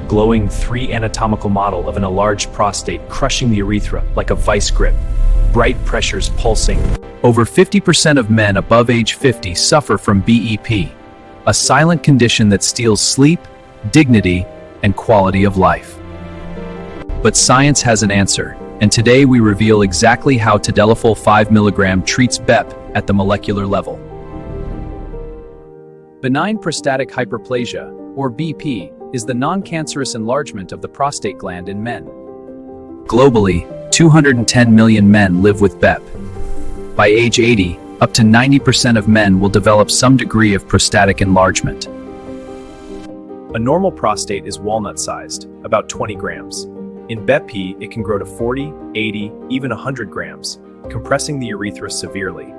glowing 3 anatomical model of an enlarged prostate crushing the urethra like a vice grip, bright pressures pulsing. Over 50% of men above age 50 suffer from BEP, a silent condition that steals sleep, dignity, and quality of life. But science has an answer, and today we reveal exactly how Tadalafil 5 mg treats BEP at the molecular level. Benign Prostatic Hyperplasia, or BP, is the non-cancerous enlargement of the prostate gland in men. Globally, 210 million men live with BEP. By age 80, up to 90% of men will develop some degree of prostatic enlargement. A normal prostate is walnut-sized, about 20 grams. In BEP, it can grow to 40, 80, even 100 grams, compressing the urethra severely.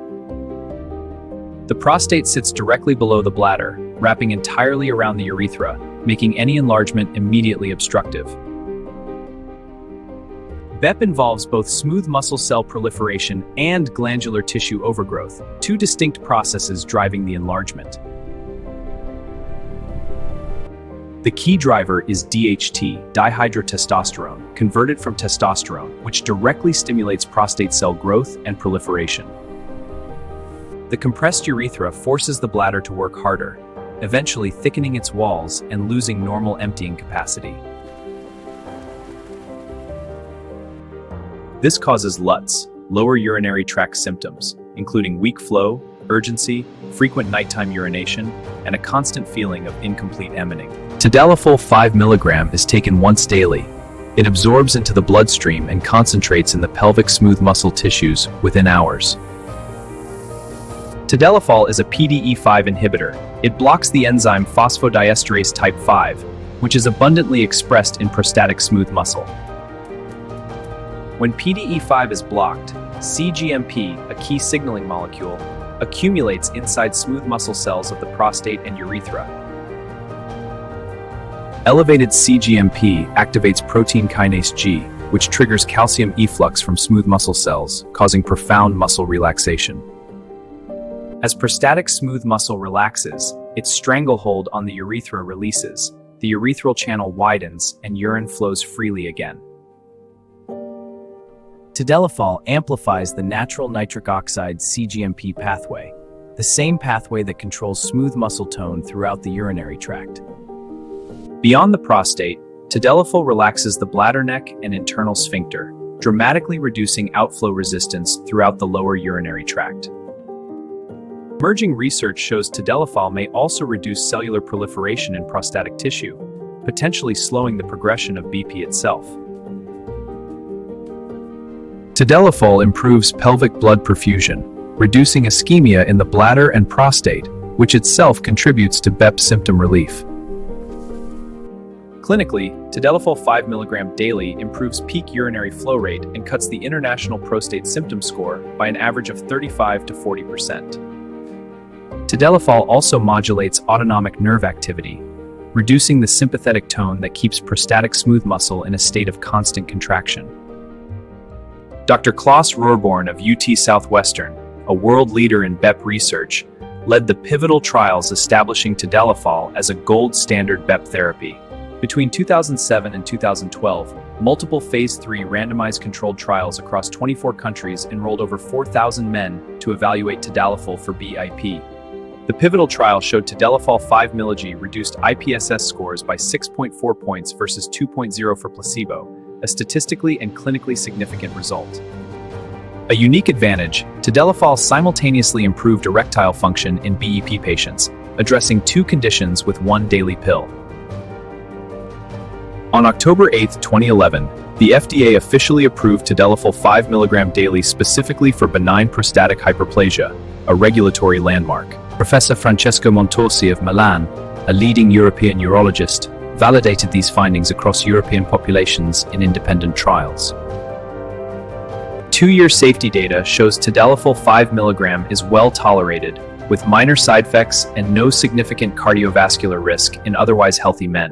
The prostate sits directly below the bladder, wrapping entirely around the urethra, making any enlargement immediately obstructive. BEP involves both smooth muscle cell proliferation and glandular tissue overgrowth, two distinct processes driving the enlargement. The key driver is DHT, dihydrotestosterone, converted from testosterone, which directly stimulates prostate cell growth and proliferation. The compressed urethra forces the bladder to work harder, eventually thickening its walls and losing normal emptying capacity. This causes LUTS, lower urinary tract symptoms, including weak flow, urgency, frequent nighttime urination, and a constant feeling of incomplete emmening. Tadalafil 5 mg is taken once daily. It absorbs into the bloodstream and concentrates in the pelvic smooth muscle tissues within hours. Tadalafil is a PDE5 inhibitor. It blocks the enzyme phosphodiesterase type 5, which is abundantly expressed in prostatic smooth muscle. When PDE5 is blocked, cGMP, a key signaling molecule, accumulates inside smooth muscle cells of the prostate and urethra. Elevated cGMP activates protein kinase G, which triggers calcium efflux from smooth muscle cells, causing profound muscle relaxation. As prostatic smooth muscle relaxes, its stranglehold on the urethra releases, the urethral channel widens, and urine flows freely again. Tadalafil amplifies the natural nitric oxide cGMP pathway, the same pathway that controls smooth muscle tone throughout the urinary tract. Beyond the prostate, Tadalafil relaxes the bladder neck and internal sphincter, dramatically reducing outflow resistance throughout the lower urinary tract. Emerging research shows Tadalafil may also reduce cellular proliferation in prostatic tissue, potentially slowing the progression of BP itself. Tadalafil improves pelvic blood perfusion, reducing ischemia in the bladder and prostate, which itself contributes to BEP symptom relief. Clinically, Tadalafil 5 mg daily improves peak urinary flow rate and cuts the International Prostate Symptom Score by an average of 35 to 40%. Tadalafil also modulates autonomic nerve activity, reducing the sympathetic tone that keeps prostatic smooth muscle in a state of constant contraction. Dr. Klaus Rohrborn of UT Southwestern, a world leader in BEP research, led the pivotal trials establishing Tadalafil as a gold standard BEP therapy. Between 2007 and 2012, multiple Phase 3 randomized controlled trials across 24 countries enrolled over 4,000 men to evaluate Tadalafil for BIP. The pivotal trial showed Tadalafil 5 mg reduced IPSS scores by 6.4 points versus 2.0 for placebo, a statistically and clinically significant result. A unique advantage, Tadalafil simultaneously improved erectile function in BEP patients, addressing two conditions with one daily pill. On October 8, 2011, the FDA officially approved Tadalafil 5 mg daily specifically for benign prostatic hyperplasia, a regulatory landmark. Professor Francesco Montorsi of Milan, a leading European urologist, validated these findings across European populations in independent trials. 2-year safety data shows Tadalafil 5 mg is well tolerated, with minor side effects and no significant cardiovascular risk in otherwise healthy men.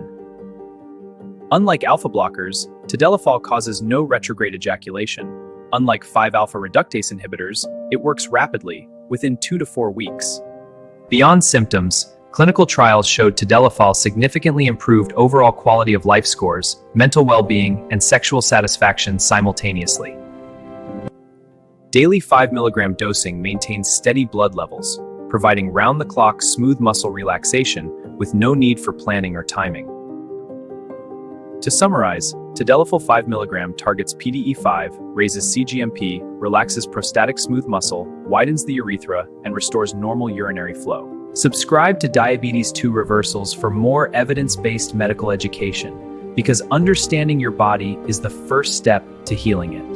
Unlike alpha blockers, Tadalafil causes no retrograde ejaculation. Unlike 5-alpha reductase inhibitors, it works rapidly, within 2 to 4 weeks. Beyond symptoms, Clinical trials showed Tadalafil significantly improved overall quality of life scores, mental well-being, and sexual satisfaction simultaneously. Daily 5 mg dosing maintains steady blood levels, providing round-the-clock smooth muscle relaxation with no need for planning or timing. To summarize, Tadalafil 5 mg targets PDE5, raises cGMP, relaxes prostatic smooth muscle, widens the urethra, and restores normal urinary flow. Subscribe to Diabetes 2 Reversals for more evidence-based medical education, because understanding your body is the first step to healing it.